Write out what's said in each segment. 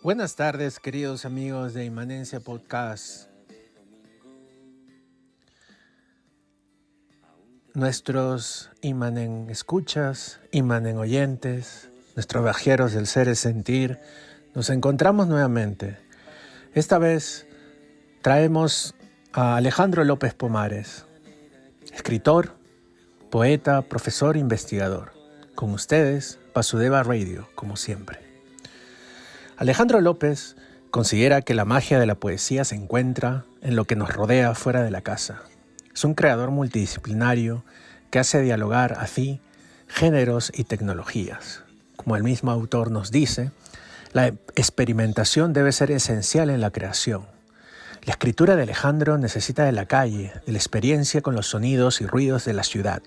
Buenas tardes, queridos amigos de Inmanencia Podcast. Nuestros Inmanen escuchas, Inmanen oyentes, nuestros viajeros del ser y sentir, nos encontramos nuevamente. Esta vez traemos a Alejandro López Pomares, escritor, poeta, profesor, investigador. Con ustedes, Vasudeva Radio, como siempre. Alejandro López considera que la magia de la poesía se encuentra en lo que nos rodea fuera de la casa. Es un creador multidisciplinario que hace dialogar así géneros y tecnologías. Como el mismo autor nos dice, la experimentación debe ser esencial en la creación. La escritura de Alejandro necesita de la calle, de la experiencia con los sonidos y ruidos de la ciudad,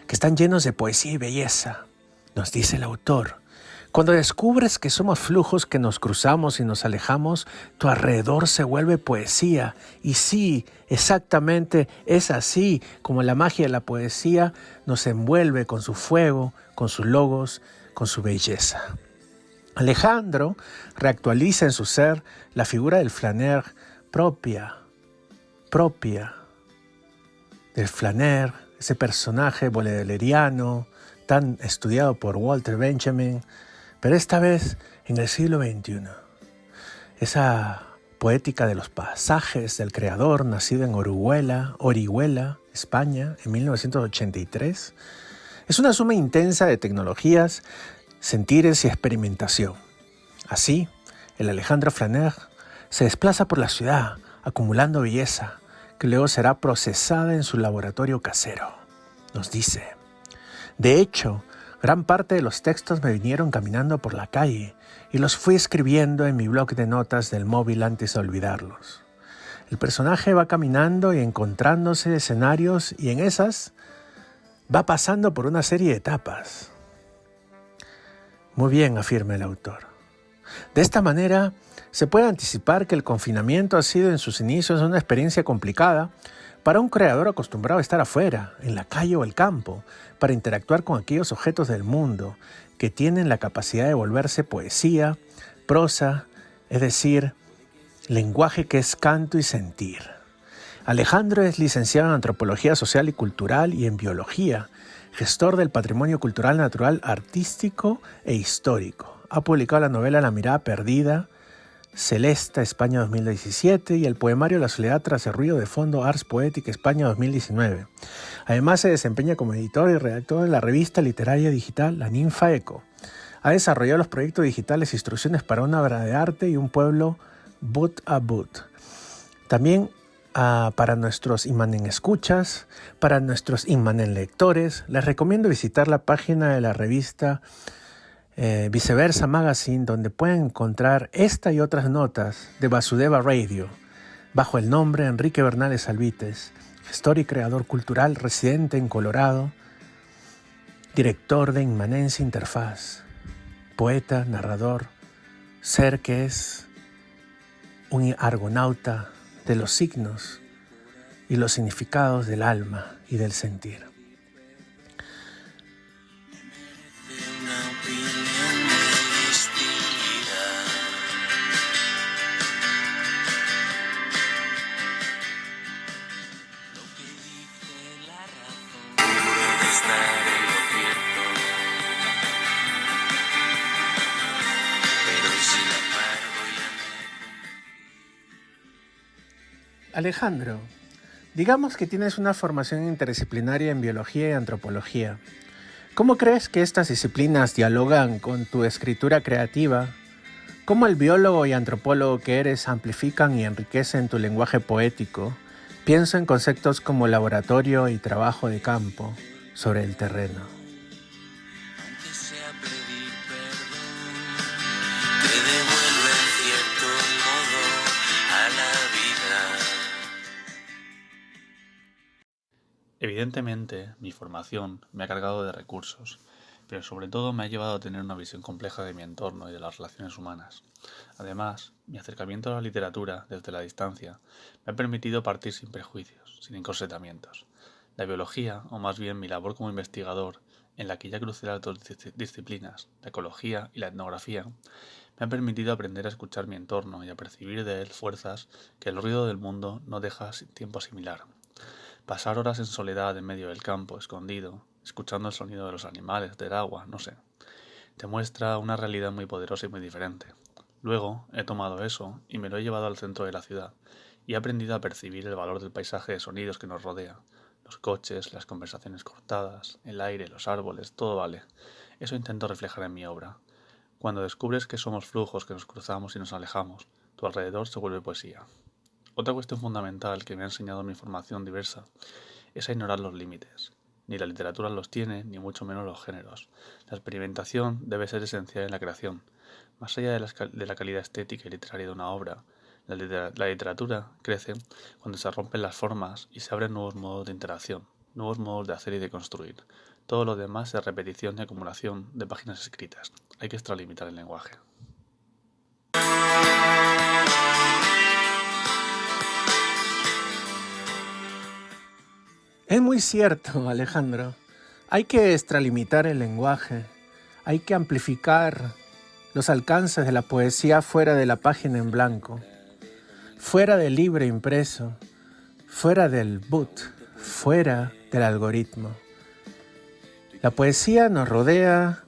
que están llenos de poesía y belleza, nos dice el autor. Cuando descubres que somos flujos que nos cruzamos y nos alejamos, tu alrededor se vuelve poesía. Y sí, exactamente es así como la magia de la poesía nos envuelve con su fuego, con sus logos, con su belleza. Alejandro reactualiza en su ser la figura del flaner propia del flaner, ese personaje bolederiano tan estudiado por Walter Benjamin, pero esta vez en el siglo XXI. Esa poética de los pasajes del creador, nacido en Orihuela, España, en 1983, es una suma intensa de tecnologías, sentires y experimentación. Así, el Alejandro Flaner se desplaza por la ciudad, acumulando belleza, que luego será procesada en su laboratorio casero. Nos dice, de hecho, gran parte de los textos me vinieron caminando por la calle y los fui escribiendo en mi bloc de notas del móvil antes de olvidarlos. El personaje va caminando y encontrándose escenarios y en esas va pasando por una serie de etapas. Muy bien, afirma el autor. De esta manera, se puede anticipar que el confinamiento ha sido en sus inicios una experiencia complicada para un creador acostumbrado a estar afuera, en la calle o el campo, para interactuar con aquellos objetos del mundo que tienen la capacidad de volverse poesía, prosa, es decir, lenguaje que es canto y sentir. Alejandro es licenciado en Antropología Social y Cultural y en Biología, gestor del patrimonio cultural, natural, artístico e histórico. Ha publicado la novela La mirada perdida, Celesta, España 2017 y el poemario La soledad tras el ruido de fondo Ars Poética, España 2019. Además se desempeña como editor y redactor de la revista literaria digital La Ninfa Eco. Ha desarrollado los proyectos digitales Instrucciones para una obra de arte y Un pueblo Boot a Boot. También para nuestros Inmanen escuchas, para nuestros Inmanen lectores, les recomiendo visitar la página de la revista Viceversa Magazine, donde pueden encontrar esta y otras notas de Vasudeva Radio, bajo el nombre Enrique Bernales Alvites, gestor y creador cultural residente en Colorado, director de Inmanencia Interfaz, poeta, narrador, ser que es un argonauta de los signos y los significados del alma y del sentir. Alejandro, digamos que tienes una formación interdisciplinaria en biología y antropología. ¿Cómo crees que estas disciplinas dialogan con tu escritura creativa? ¿Cómo el biólogo y antropólogo que eres amplifican y enriquecen tu lenguaje poético? Pienso en conceptos como laboratorio y trabajo de campo sobre el terreno. Evidentemente, mi formación me ha cargado de recursos, pero sobre todo me ha llevado a tener una visión compleja de mi entorno y de las relaciones humanas. Además, mi acercamiento a la literatura desde la distancia me ha permitido partir sin prejuicios, sin encorsetamientos. La biología, o más bien mi labor como investigador, en la que ya crucé las dos disciplinas, la ecología y la etnografía, me ha permitido aprender a escuchar mi entorno y a percibir de él fuerzas que el ruido del mundo no deja sin tiempo asimilar. Pasar horas en soledad en medio del campo, escondido, escuchando el sonido de los animales, del agua, no sé, te muestra una realidad muy poderosa y muy diferente. Luego he tomado eso y me lo he llevado al centro de la ciudad y he aprendido a percibir el valor del paisaje de sonidos que nos rodea. Los coches, las conversaciones cortadas, el aire, los árboles, todo vale. Eso intento reflejar en mi obra. Cuando descubres que somos flujos que nos cruzamos y nos alejamos, tu alrededor se vuelve poesía. Otra cuestión fundamental que me ha enseñado mi formación diversa es a ignorar los límites. Ni la literatura los tiene, ni mucho menos los géneros. La experimentación debe ser esencial en la creación. Más allá de la calidad estética y literaria de una obra, la literatura crece cuando se rompen las formas y se abren nuevos modos de interacción, nuevos modos de hacer y de construir. Todo lo demás es repetición y acumulación de páginas escritas. Hay que extralimitar el lenguaje. Es muy cierto, Alejandro. Hay que extralimitar el lenguaje. Hay que amplificar los alcances de la poesía fuera de la página en blanco, fuera del libro impreso, fuera del boot, fuera del algoritmo. La poesía nos rodea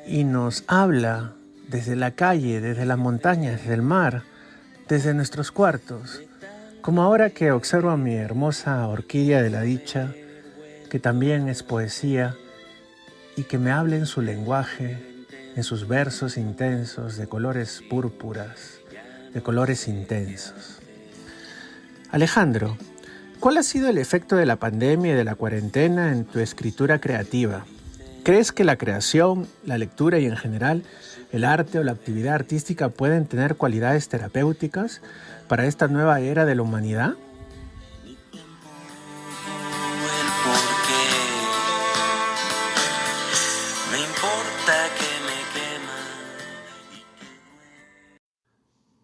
y nos habla desde la calle, desde las montañas, desde el mar, desde nuestros cuartos. Como ahora que observo a mi hermosa orquídea de la dicha, que también es poesía y que me habla en su lenguaje, en sus versos intensos de colores púrpuras, de colores intensos. Alejandro, ¿cuál ha sido el efecto de la pandemia y de la cuarentena en tu escritura creativa? ¿Crees que la creación, la lectura y en general el arte o la actividad artística pueden tener cualidades terapéuticas para esta nueva era de la humanidad?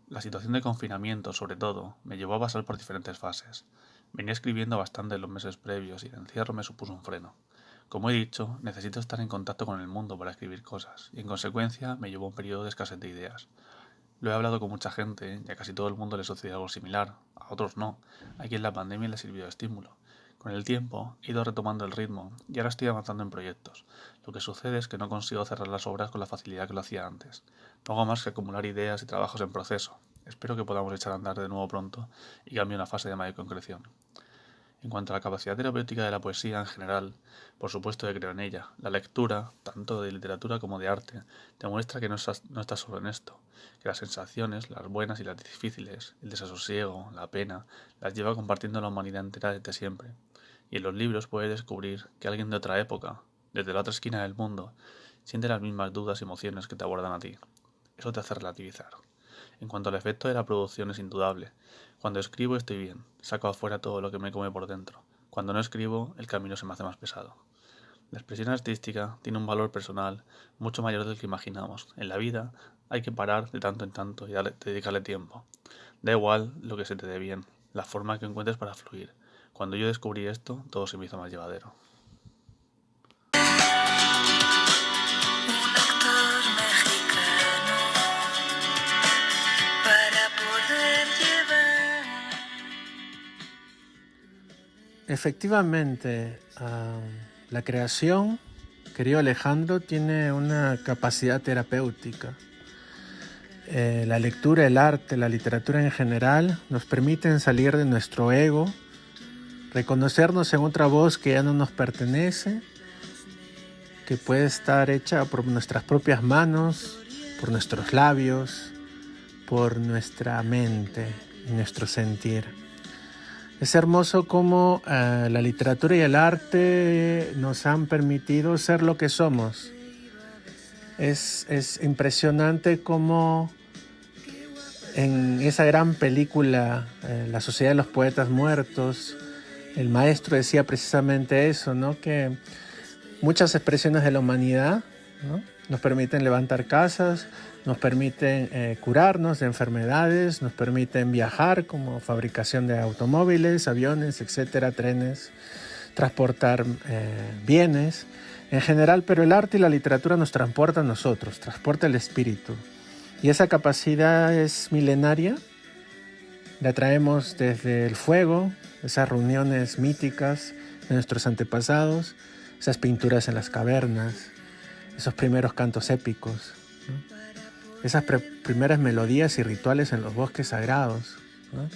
La situación de confinamiento, sobre todo, me llevó a pasar por diferentes fases. Venía escribiendo bastante en los meses previos y el encierro me supuso un freno. Como he dicho, necesito estar en contacto con el mundo para escribir cosas, y en consecuencia me llevó un periodo de escasez de ideas. Lo he hablado con mucha gente y a casi todo el mundo le sucedió algo similar, a otros no, a quien la pandemia le sirvió de estímulo. Con el tiempo he ido retomando el ritmo y ahora estoy avanzando en proyectos. Lo que sucede es que no consigo cerrar las obras con la facilidad que lo hacía antes. No hago más que acumular ideas y trabajos en proceso. Espero que podamos echar a andar de nuevo pronto y cambie una fase de mayor concreción. En cuanto a la capacidad terapéutica de la poesía en general, por supuesto que creo en ella. La lectura, tanto de literatura como de arte, te muestra que no estás solo en esto, que las sensaciones, las buenas y las difíciles, el desasosiego, la pena, las lleva compartiendo la humanidad entera desde siempre. Y en los libros puedes descubrir que alguien de otra época, desde la otra esquina del mundo, siente las mismas dudas y emociones que te abordan a ti. Eso te hace relativizar. En cuanto al efecto de la producción es indudable. Cuando escribo estoy bien, saco afuera todo lo que me come por dentro. Cuando no escribo, el camino se me hace más pesado. La expresión artística tiene un valor personal mucho mayor del que imaginamos. En la vida hay que parar de tanto en tanto y dedicarle tiempo. Da igual lo que se te dé bien, la forma que encuentres para fluir. Cuando yo descubrí esto, todo se me hizo más llevadero. Efectivamente, la creación, querido Alejandro, tiene una capacidad terapéutica. La lectura, el arte, la literatura en general nos permiten salir de nuestro ego, reconocernos en otra voz que ya no nos pertenece, que puede estar hecha por nuestras propias manos, por nuestros labios, por nuestra mente y nuestro sentir. Es hermoso cómo la literatura y el arte nos han permitido ser lo que somos. Es impresionante cómo en esa gran película, La Sociedad de los Poetas Muertos, el maestro decía precisamente eso, ¿no? Que muchas expresiones de la humanidad, ¿no?, nos permiten levantar casas, nos permiten curarnos de enfermedades, nos permiten viajar como fabricación de automóviles, aviones, etcétera, trenes. transportar bienes en general, pero el arte y la literatura nos transportan a nosotros, transporta el espíritu. Y esa capacidad es milenaria, la traemos desde el fuego, esas reuniones míticas de nuestros antepasados, esas pinturas en las cavernas, esos primeros cantos épicos, ¿no? Esas primeras melodías y rituales en los bosques sagrados, ¿no?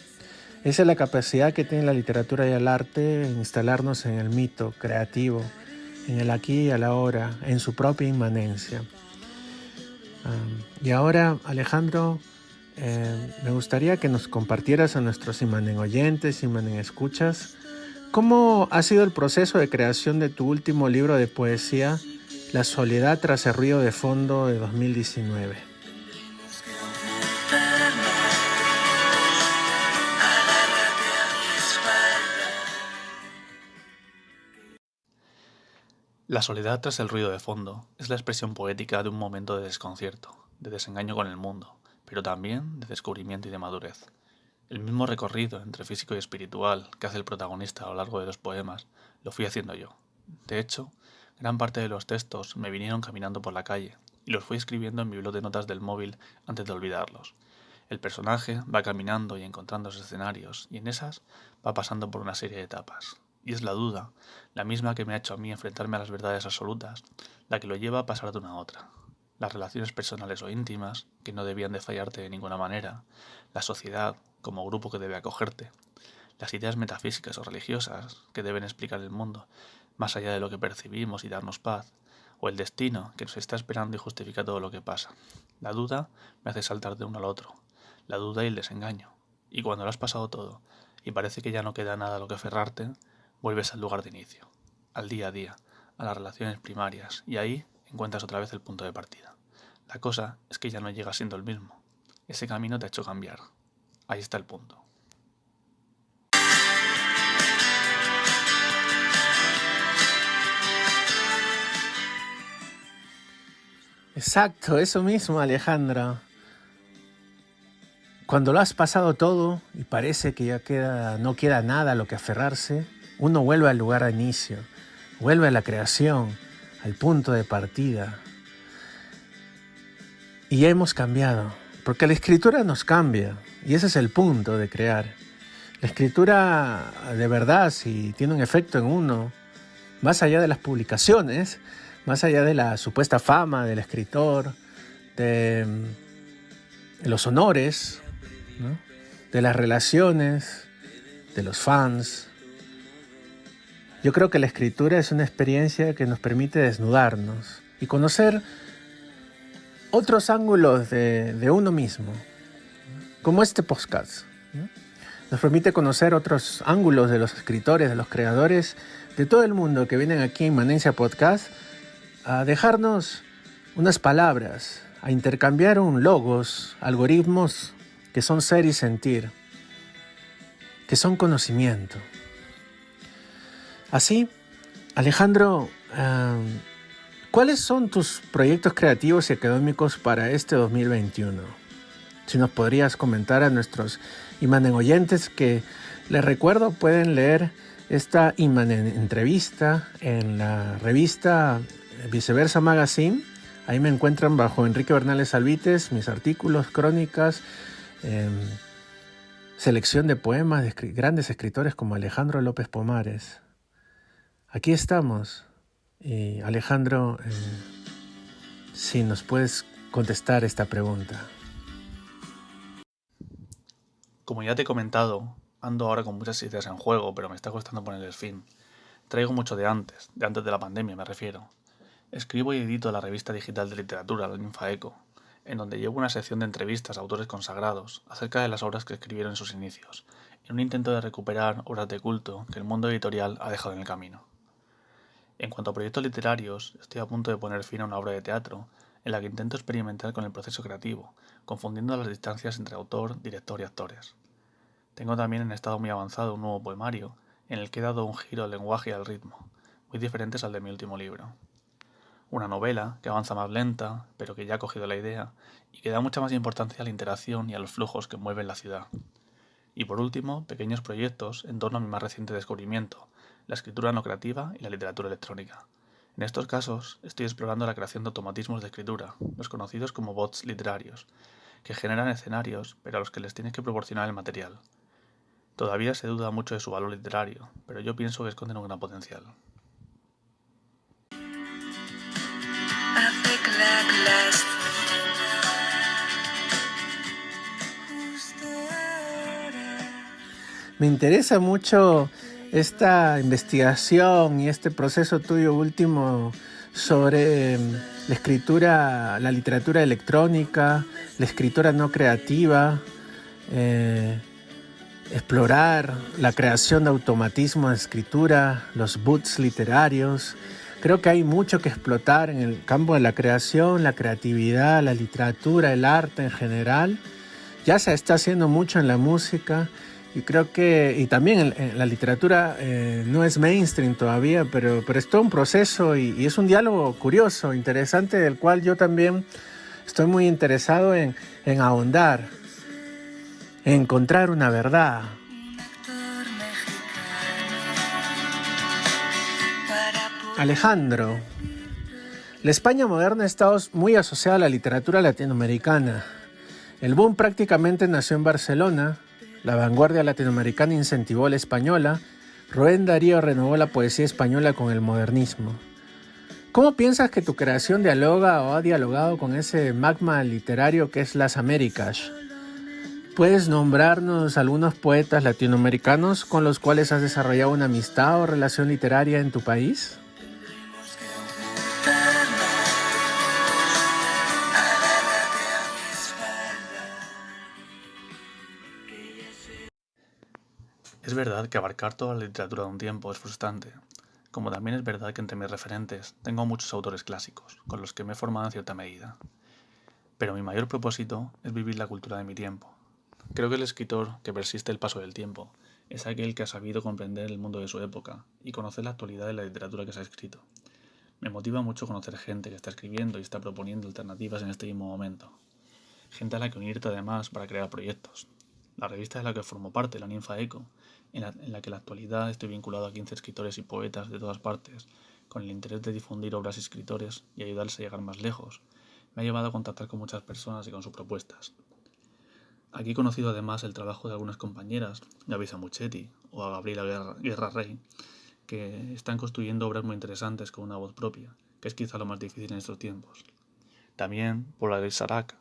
Esa es la capacidad que tiene la literatura y el arte en instalarnos en el mito creativo, en el aquí y el ahora, en su propia inmanencia. Y ahora, Alejandro, me gustaría que nos compartieras a nuestros Imanen oyentes, Imanen escuchas, ¿cómo ha sido el proceso de creación de tu último libro de poesía, La soledad tras el ruido de fondo de 2019? La soledad tras el ruido de fondo es la expresión poética de un momento de desconcierto, de desengaño con el mundo, pero también de descubrimiento y de madurez. El mismo recorrido entre físico y espiritual que hace el protagonista a lo largo de los poemas, lo fui haciendo yo. De hecho, gran parte de los textos me vinieron caminando por la calle y los fui escribiendo en mi blog de notas del móvil antes de olvidarlos. El personaje va caminando y encontrando esos escenarios y en esas va pasando por una serie de etapas. Y es la duda, la misma que me ha hecho a mí enfrentarme a las verdades absolutas, la que lo lleva a pasar de una a otra. Las relaciones personales o íntimas, que no debían de fallarte de ninguna manera, la sociedad, como grupo que debe acogerte, las ideas metafísicas o religiosas que deben explicar el mundo, más allá de lo que percibimos y darnos paz, o el destino que nos está esperando y justifica todo lo que pasa. La duda me hace saltar de uno al otro, la duda y el desengaño, y cuando lo has pasado todo y parece que ya no queda nada a lo que aferrarte, vuelves al lugar de inicio, al día a día, a las relaciones primarias, y ahí encuentras otra vez el punto de partida. La cosa es que ya no llegas siendo el mismo. Ese camino te ha hecho cambiar. Ahí está el punto. Exacto, eso mismo, Alejandra. Cuando lo has pasado todo y parece que ya no queda nada a lo que aferrarse, uno vuelve al lugar de inicio, vuelve a la creación, al punto de partida. Y ya hemos cambiado, porque la escritura nos cambia, y ese es el punto de crear. La escritura, de verdad, si tiene un efecto en uno, más allá de las publicaciones, más allá de la supuesta fama del escritor, de los honores, ¿no? De las relaciones, de los fans. Yo creo que la escritura es una experiencia que nos permite desnudarnos y conocer otros ángulos de uno mismo, como este podcast, ¿no? Nos permite conocer otros ángulos de los escritores, de los creadores, de todo el mundo que vienen aquí en Inmanencia Podcast a dejarnos unas palabras, a intercambiar un logos, algoritmos que son ser y sentir, que son conocimiento. Así, Alejandro, ¿cuáles son tus proyectos creativos y académicos para este 2021? Si nos podrías comentar a nuestros Imanen oyentes que, les recuerdo, pueden leer esta Imanen entrevista en la revista Viceversa Magazine. Ahí me encuentran bajo Enrique Bernales Alvites, mis artículos, crónicas, selección de poemas de grandes escritores como Alejandro López Pomares. Aquí estamos. Y Alejandro, si nos puedes contestar esta pregunta. Como ya te he comentado, ando ahora con muchas ideas en juego, pero me está costando ponerles fin. Traigo mucho de antes de la pandemia me refiero. Escribo y edito la revista digital de literatura, la Ninfa Eco, en donde llevo una sección de entrevistas a autores consagrados acerca de las obras que escribieron en sus inicios, en un intento de recuperar obras de culto que el mundo editorial ha dejado en el camino. En cuanto a proyectos literarios, estoy a punto de poner fin a una obra de teatro en la que intento experimentar con el proceso creativo, confundiendo las distancias entre autor, director y actores. Tengo también en estado muy avanzado un nuevo poemario en el que he dado un giro al lenguaje y al ritmo, muy diferentes al de mi último libro. Una novela que avanza más lenta, pero que ya ha cogido la idea y que da mucha más importancia a la interacción y a los flujos que mueven la ciudad. Y por último, pequeños proyectos en torno a mi más reciente descubrimiento, la escritura no creativa y la literatura electrónica. En estos casos, estoy explorando la creación de automatismos de escritura, los conocidos como bots literarios, que generan escenarios, pero a los que les tienes que proporcionar el material. Todavía se duda mucho de su valor literario, pero yo pienso que esconden un gran potencial. Me interesa mucho esta investigación y este proceso tuyo último sobre la escritura, la literatura electrónica, la escritura no creativa, explorar la creación de automatismos de escritura, los bots literarios. Creo que hay mucho que explotar en el campo de la creación, la creatividad, la literatura, el arte en general. Ya se está haciendo mucho en la música y creo que, y también en la literatura no es mainstream todavía, pero es todo un proceso y es un diálogo curioso, interesante, del cual yo también estoy muy interesado en ahondar, en encontrar una verdad. Alejandro, la España moderna ha estado muy asociada a la literatura latinoamericana. El boom prácticamente nació en Barcelona, la vanguardia latinoamericana incentivó la española, Rubén Darío renovó la poesía española con el modernismo. ¿Cómo piensas que tu creación dialoga o ha dialogado con ese magma literario que es las Américas? ¿Puedes nombrarnos algunos poetas latinoamericanos con los cuales has desarrollado una amistad o relación literaria en tu país? Es verdad que abarcar toda la literatura de un tiempo es frustrante, como también es verdad que entre mis referentes tengo muchos autores clásicos, con los que me he formado en cierta medida. Pero mi mayor propósito es vivir la cultura de mi tiempo. Creo que el escritor que persiste el paso del tiempo es aquel que ha sabido comprender el mundo de su época y conocer la actualidad de la literatura que se ha escrito. Me motiva mucho conocer gente que está escribiendo y está proponiendo alternativas en este mismo momento. Gente a la que unirte además para crear proyectos. La revista de la que formo parte, la Ninfa Eco, en la que en la actualidad estoy vinculado a 15 escritores y poetas de todas partes, con el interés de difundir obras y escritores y ayudarles a llegar más lejos, me ha llevado a contactar con muchas personas y con sus propuestas. Aquí he conocido además el trabajo de algunas compañeras, Gaby Zamuchetti o a Gabriela Guerra Rey, que están construyendo obras muy interesantes con una voz propia, que es quizá lo más difícil en estos tiempos. También por la de Sarac,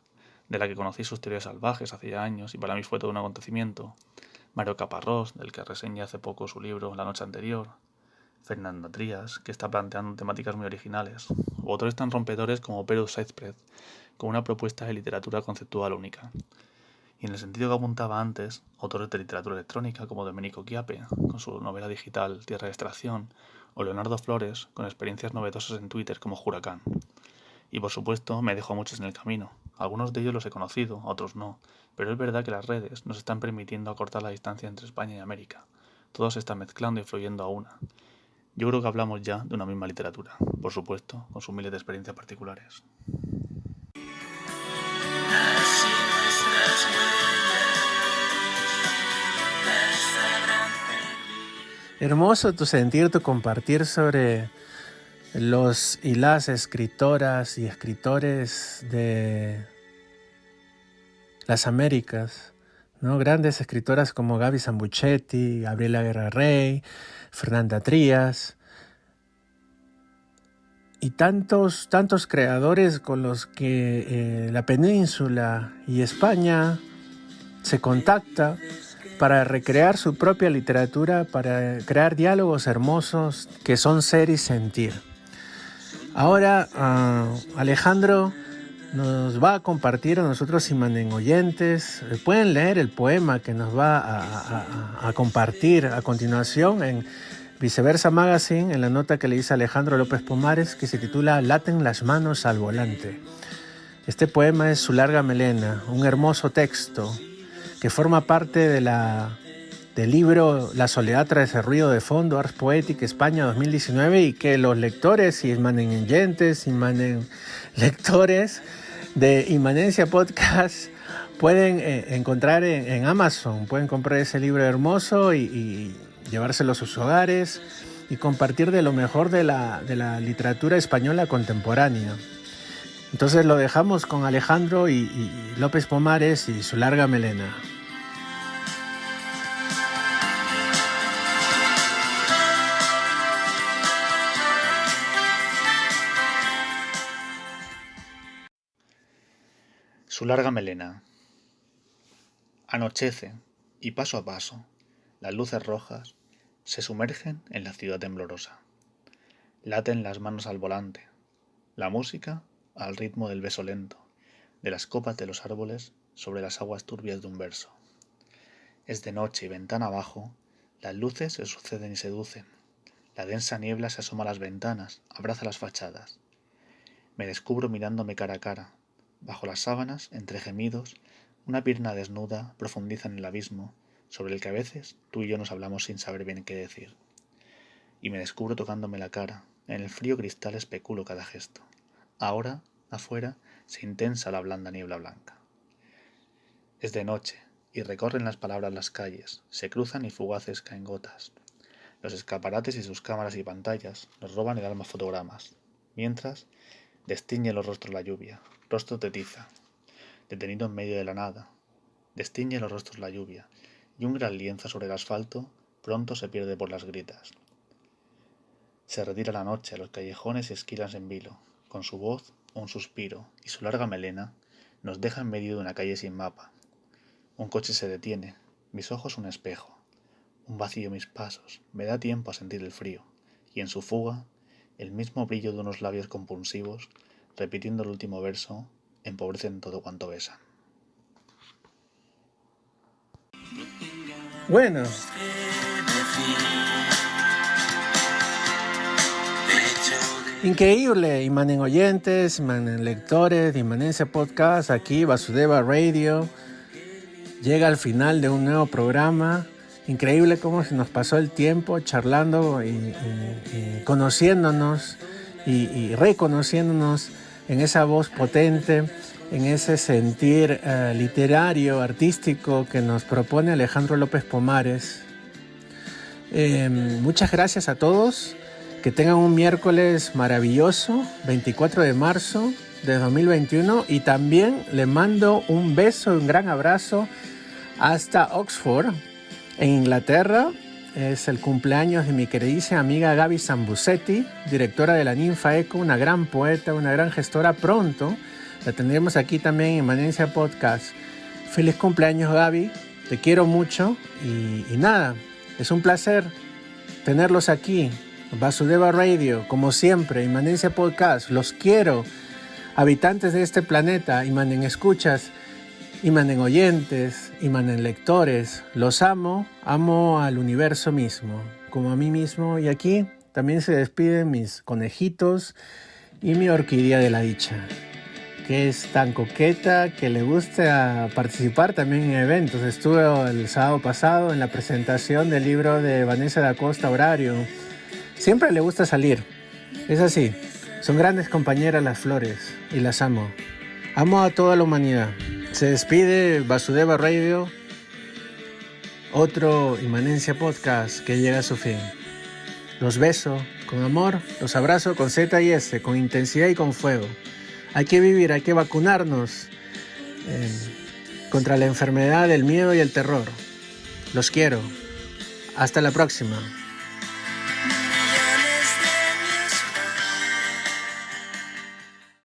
de la que conocí sus teorías salvajes hace ya años y para mí fue todo un acontecimiento. Mario Caparrós, del que reseñé hace poco su libro La noche anterior. Fernanda Trías, que está planteando temáticas muy originales. U autores tan rompedores como Perus Saizpret, con una propuesta de literatura conceptual única. Y en el sentido que apuntaba antes, autores de literatura electrónica como Domenico Chiappe, con su novela digital Tierra de Extracción, o Leonardo Flores, con experiencias novedosas en Twitter como Huracán. Y por supuesto me dejo a muchos en el camino. Algunos de ellos los he conocido, otros no, pero es verdad que las redes nos están permitiendo acortar la distancia entre España y América. Todo se está mezclando y fluyendo a una. Yo creo que hablamos ya de una misma literatura, por supuesto, con sus miles de experiencias particulares. Hermoso tu sentir, tu compartir sobre los y las escritoras y escritores de las Américas, ¿no? Grandes escritoras como Gaby Zambuchetti, Gabriela Guerra Rey, Fernanda Trías y tantos creadores con los que la península y España se contacta para recrear su propia literatura, para crear diálogos hermosos que son ser y sentir. Ahora Alejandro nos va a compartir a nosotros Imanen oyentes. Pueden leer el poema que nos va a compartir a continuación en Viceversa Magazine, en la nota que le hice a Alejandro López Pomares, que se titula Laten las manos al volante. Este poema es Su larga melena, un hermoso texto que forma parte del libro La soledad tras el ruido de fondo, Ars Poética España 2019, y que los lectores y Imanen oyentes, Imanen lectores de Inmanencia Podcast pueden encontrar en Amazon. Pueden comprar ese libro hermoso y llevárselo a sus hogares y compartir de lo mejor de la literatura española contemporánea. Entonces lo dejamos con Alejandro y López Pomares y su larga melena. Su larga melena. Anochece y paso a paso las luces rojas se sumergen en la ciudad temblorosa. Laten las manos al volante, la música al ritmo del beso lento de las copas de los árboles sobre las aguas turbias de un verso. Es de noche y ventana abajo, las luces se suceden y seducen. La densa niebla se asoma a las ventanas, abraza las fachadas. Me descubro mirándome cara a cara. Bajo las sábanas, entre gemidos, una pierna desnuda profundiza en el abismo, sobre el que a veces tú y yo nos hablamos sin saber bien qué decir. Y me descubro tocándome la cara, en el frío cristal especulo cada gesto. Ahora, afuera, se intensa la blanda niebla blanca. Es de noche, y recorren las palabras las calles, se cruzan y fugaces caen gotas. Los escaparates y sus cámaras y pantallas nos roban el alma fotogramas, mientras destiñe los rostros la lluvia, rostros de tiza, detenido en medio de la nada. Destiñe los rostros la lluvia, y un gran lienzo sobre el asfalto pronto se pierde por las gritas. Se retira la noche a los callejones y esquilas en vilo, con su voz un suspiro, y su larga melena nos deja en medio de una calle sin mapa. Un coche se detiene, mis ojos un espejo, un vacío mis pasos, me da tiempo a sentir el frío, y en su fuga, el mismo brillo de unos labios compulsivos, repitiendo el último verso, empobrecen todo cuanto besan. Bueno, increíble, Imanen oyentes, Imanen lectores, Imanencia Podcast, aquí Vasudeva Radio. Llega al final de un nuevo programa. Increíble cómo se nos pasó el tiempo charlando y conociéndonos y reconociéndonos en esa voz potente, en ese sentir literario, artístico que nos propone Alejandro López Pomares. Muchas gracias a todos. Que tengan un miércoles maravilloso, 24 de marzo de 2021. Y también le mando un beso, un gran abrazo hasta Oxford, en Inglaterra. Es el cumpleaños de mi queridísima amiga Gaby Sambucetti, directora de la Ninfa Eco, una gran poeta, una gran gestora. Pronto la tendremos aquí también en Imanencia Podcast. Feliz cumpleaños, Gaby, te quiero mucho y nada, es un placer tenerlos aquí. Vasudeva Radio, como siempre, Imanencia Podcast, los quiero, habitantes de este planeta, Imanen escuchas, Imanen oyentes, Imanen lectores, los amo al universo mismo, como a mí mismo, y aquí también se despiden mis conejitos y mi orquídea de la dicha, que es tan coqueta, que le gusta participar también en eventos. Estuve el sábado pasado en la presentación del libro de Vanessa da Costa, Horario. Siempre le gusta salir, es así, son grandes compañeras las flores y las amo. Amo a toda la humanidad. Se despide Vasudeva Radio, otro Imanencia Podcast que llega a su fin. Los beso con amor, los abrazo con Z y S, con intensidad y con fuego. Hay que vivir, hay que vacunarnos contra la enfermedad del miedo y el terror. Los quiero. Hasta la próxima.